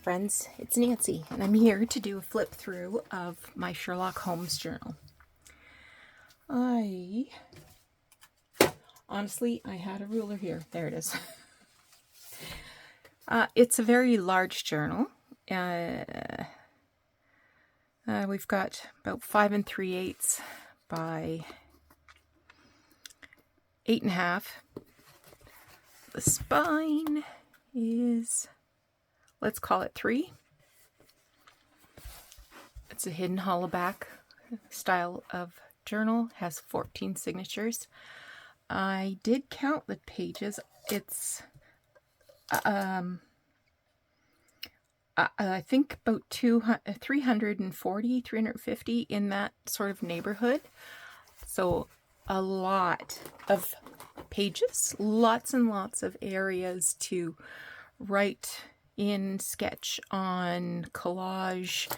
friends, it's Nancy, and I'm here to do a flip through of my Sherlock Holmes journal. Honestly, I had a ruler here. There it is. It's a very large journal. We've got about 5 3/8 by 8.5. The spine is, let's call it 3. It's a hidden hollowback style of journal, has 14 signatures. I did count the pages. It's I think about 340, 350 in that sort of neighborhood. So a lot of pages, lots and lots of areas to write in, sketch on, collage,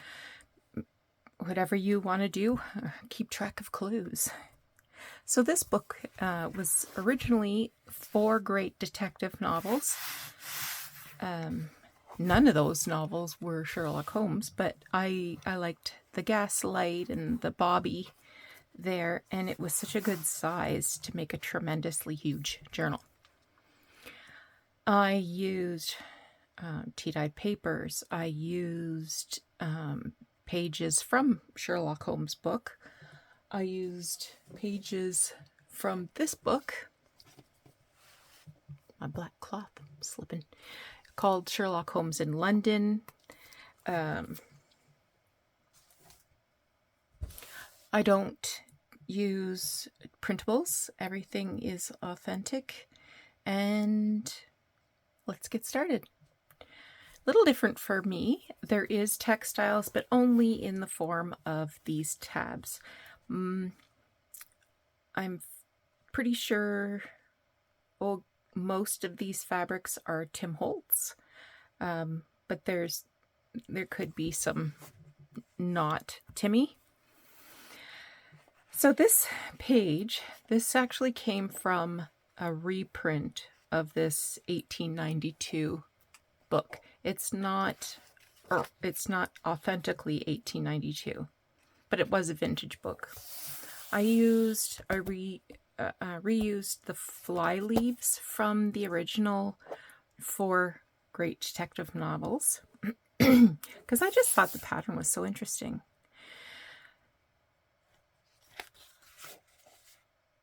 whatever you want to do, keep track of clues. So this book was originally 4 great detective novels. None of those novels were Sherlock Holmes, but I liked the Gaslight and the Bobby there, and it was such a good size to make a tremendously huge journal. I used tea-dyed papers. I used pages from Sherlock Holmes' book. I used pages from this book, my black cloth slipping, called Sherlock Holmes in London. I don't use printables. Everything is authentic. And let's get started. Little different for me. There is textiles, but only in the form of these tabs. I'm pretty sure most of these fabrics are Tim Holtz, but there could be some not Timmy. So this page, this actually came from a reprint of this 1892 book. It's not authentically 1892, but it was a vintage book. I reused the fly leaves from the original 4 great detective novels because I just thought the pattern was so interesting.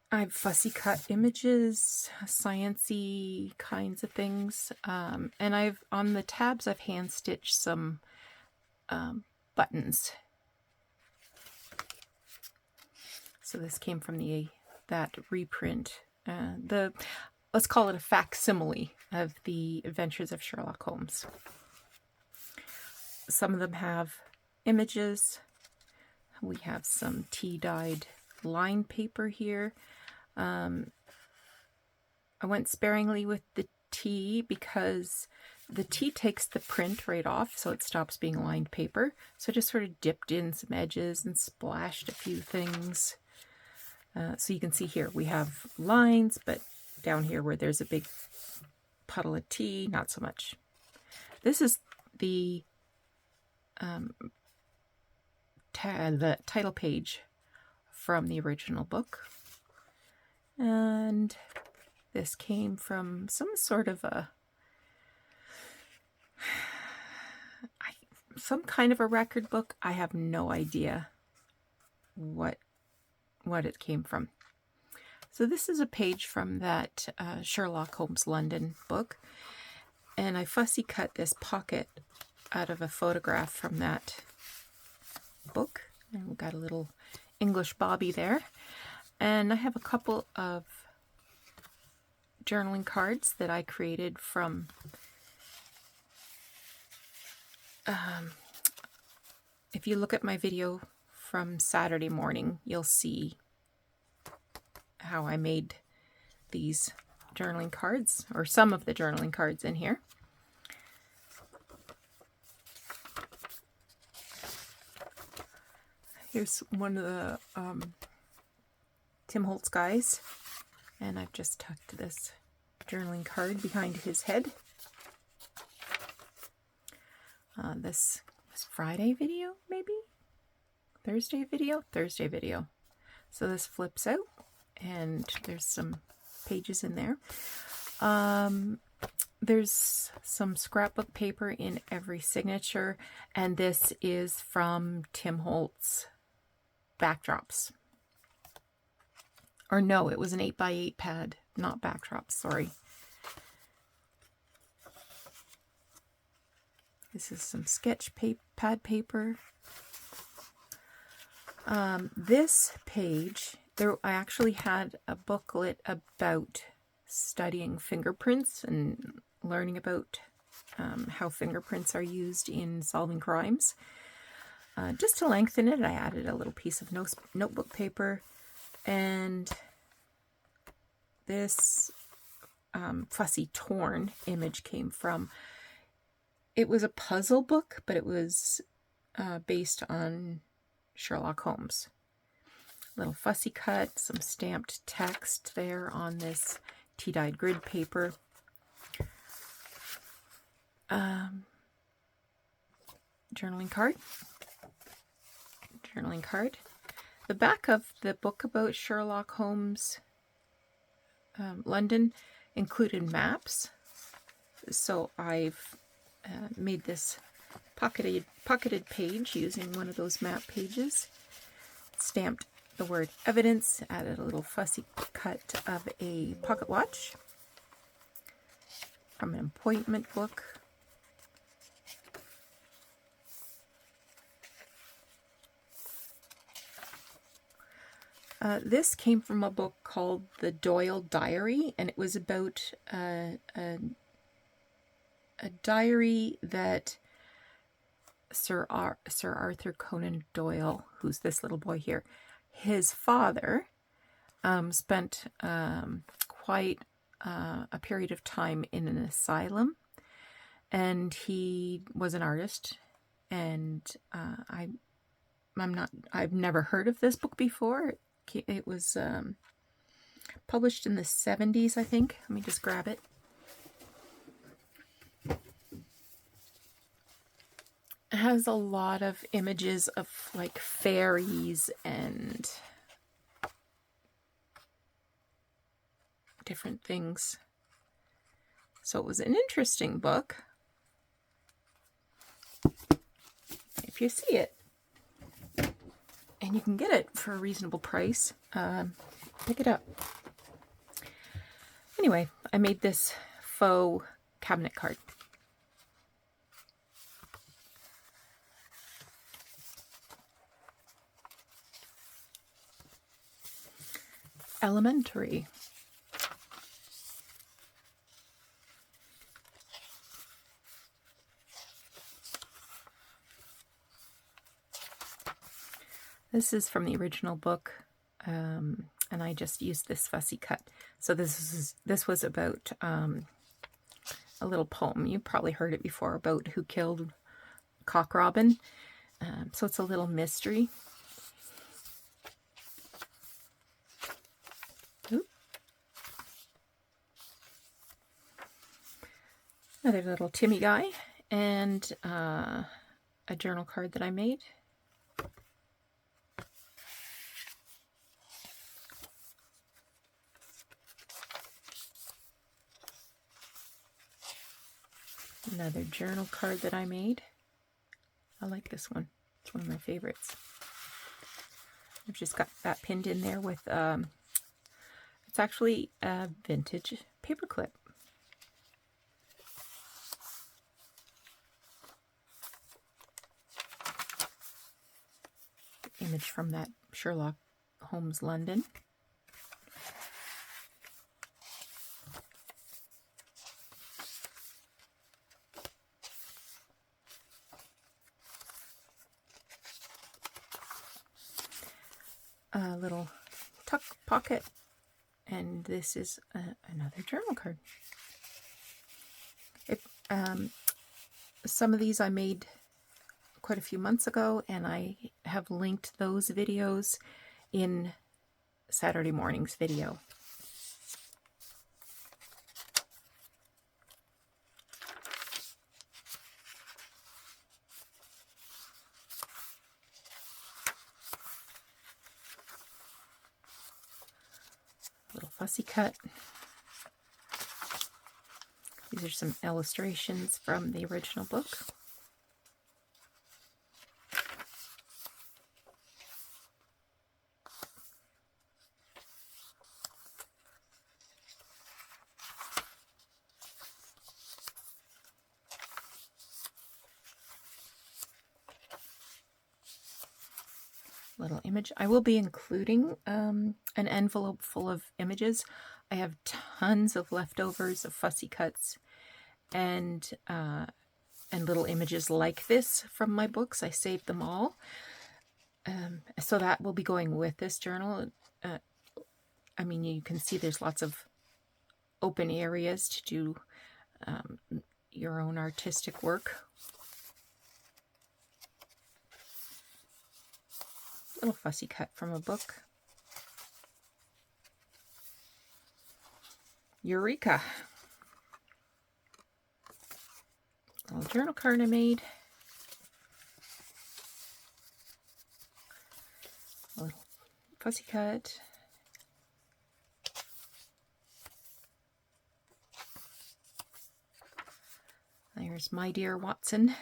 I've fussy cut images, science-y kinds of things, and on the tabs I've hand stitched some buttons. So this came from that reprint, let's call it a facsimile of the Adventures of Sherlock Holmes. Some of them have images. We have some tea-dyed line paper here. I went sparingly with the tea because the tea takes the print right off, so it stops being lined paper. So I just sort of dipped in some edges and splashed a few things. So you can see here we have lines, but down here where there's a big puddle of tea, not so much. This is the title page from the original book. And this came from some sort of some kind of a record book. I have no idea what it came from. So this is a page from that Sherlock Holmes London book, and I fussy cut this pocket out of a photograph from that book, and we've got a little English Bobby there. And I have a couple of journaling cards that I created from if you look at my video from Saturday morning, you'll see how I made these journaling cards, or some of the journaling cards in here. Here's one of the Tim Holtz guys, and I've just tucked this journaling card behind his head. This was Friday video, maybe? Thursday video? Thursday video. So this flips out, and there's some pages in there. There's some scrapbook paper in every signature, and this is from Tim Holtz backdrops. Or no, it was an 8x8 pad, not backdrops, sorry. This is some sketch pad paper. This page, I actually had a booklet about studying fingerprints and learning about how fingerprints are used in solving crimes. Just to lengthen it, I added a little piece of notebook paper, and this fussy torn image came from, it was a puzzle book, but it was based on Sherlock Holmes. Little fussy cut, some stamped text there on this tea-dyed grid paper. Journaling card. Journaling card. The back of the book about Sherlock Holmes, London, included maps. So I've made this pocketed page using one of those map pages. Stamped the word evidence, added a little fussy cut of a pocket watch from an appointment book. This came from a book called The Doyle Diary, and it was about a diary that Sir Arthur Conan Doyle, who's this little boy here, his father spent quite a period of time in an asylum, and he was an artist, and I've never heard of this book before. It was published in the 70s, I think. Let me just grab it. It has a lot of images of like fairies and different things. So it was an interesting book. If you see it, and you can get it for a reasonable price, pick it up. Anyway, I made this faux cabinet card. Elementary. This is from the original book, and I just used this fussy cut. So this was about a little poem. You probably heard it before, about who killed Cock Robin. So it's a little mystery. Oop. Another little Timmy guy, and a journal card that I made. Another journal card that I made. I like this one. It's one of my favorites. I've just got that pinned in there with, it's actually a vintage paperclip. Image from that Sherlock Holmes London. A little tuck pocket, and this is another journal card. Some of these I made quite a few months ago, and I have linked those videos in Saturday morning's video. fussy cut. These are some illustrations from the original book. Little image. I will be including an envelope full of images. I have tons of leftovers of fussy cuts and little images like this from my books. I saved them all. So that will be going with this journal. I mean, you can see there's lots of open areas to do your own artistic work. Little fussy cut from a book. Eureka! Little journal card I made. A little fussy cut. There's My Dear Watson.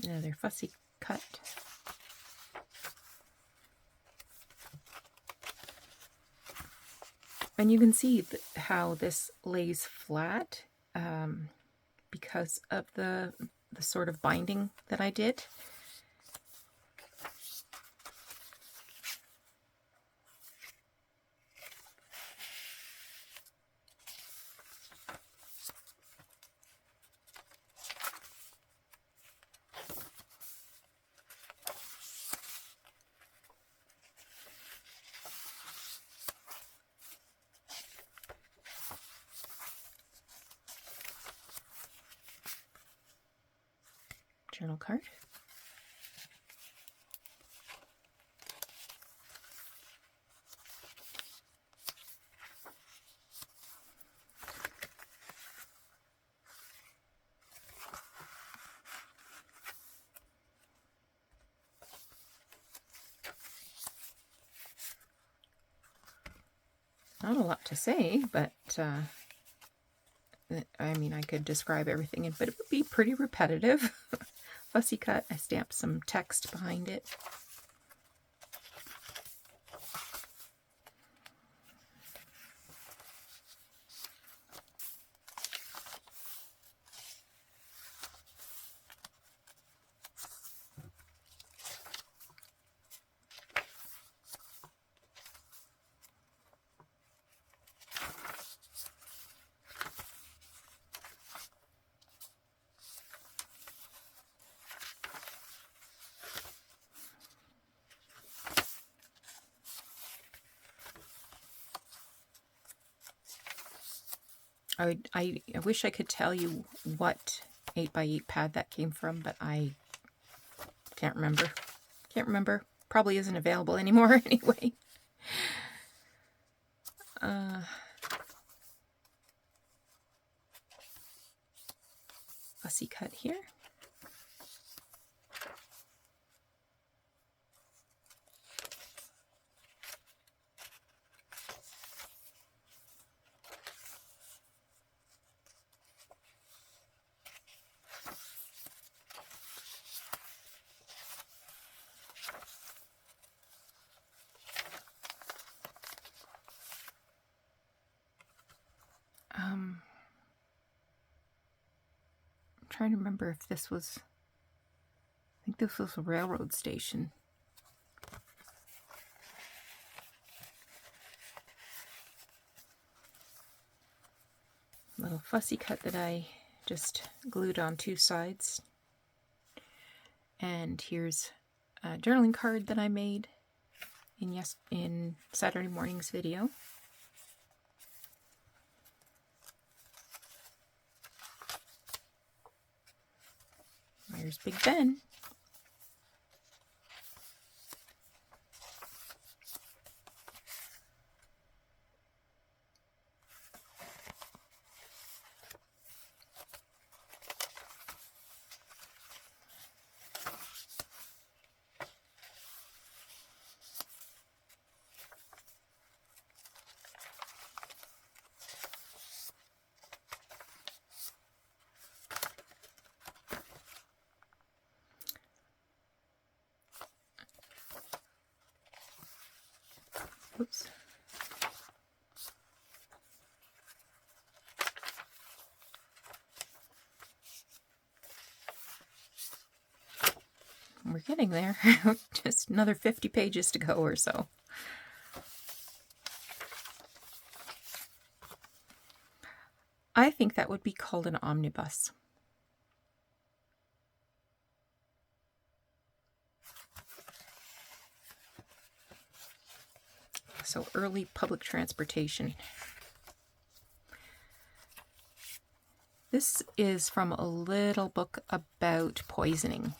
Another fussy cut. And you can see how this lays flat because of the sort of binding that I did. Journal card. Not a lot to say, but I mean, I could describe everything, but it would be pretty repetitive. Fussy cut, I stamped some text behind it. I wish I could tell you what 8x8 pad that came from, but I can't remember. Can't remember. Probably isn't available anymore anyway. Fussy cut here. I'm trying to remember if this was, I think this was a railroad station. Little fussy cut that I just glued on two sides. And here's a journaling card that I made in Saturday morning's video. There's Big Ben. Oops. We're getting there. Just another 50 pages to go or so. I think that would be called an omnibus. So early public transportation. This is from a little book about poisoning.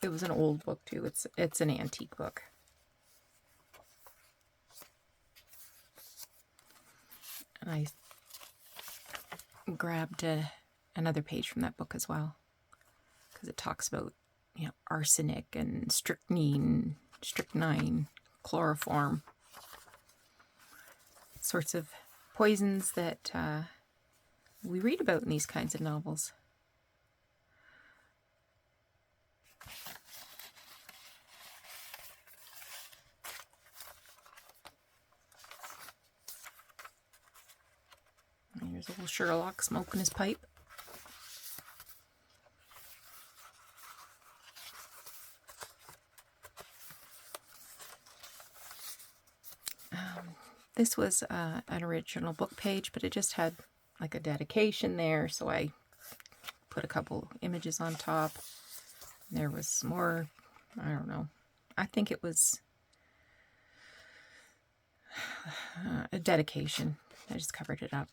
It was an old book too. It's an antique book. And I grabbed another page from that book as well, because it talks about, you know, arsenic and strychnine, chloroform, sorts of poisons that we read about in these kinds of novels. And here's old Sherlock smoking his pipe. This was an original book page, but it just had like a dedication there, so I put a couple images on top. There was more, I don't know, I think it was a dedication. I just covered it up.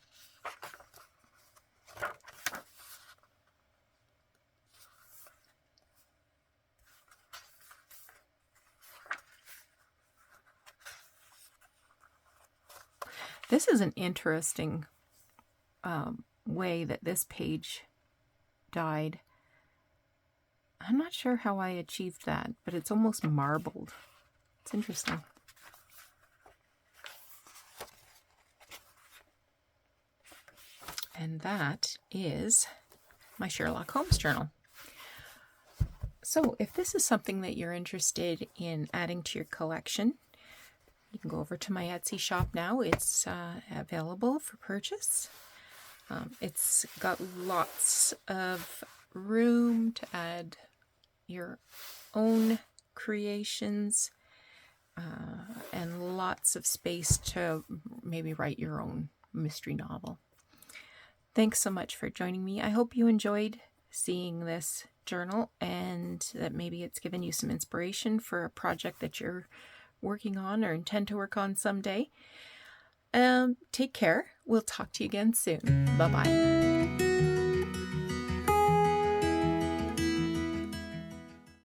This is an interesting way that this page died. I'm not sure how I achieved that, but it's almost marbled. It's interesting. And that is my Sherlock Holmes journal. So if this is something that you're interested in adding to your collection, you can go over to my Etsy shop now. It's available for purchase. It's got lots of room to add your own creations and lots of space to maybe write your own mystery novel. Thanks so much for joining me. I hope you enjoyed seeing this journal and that maybe it's given you some inspiration for a project that you're working on or intend to work on someday. Take care. We'll talk to you again soon. Bye-bye.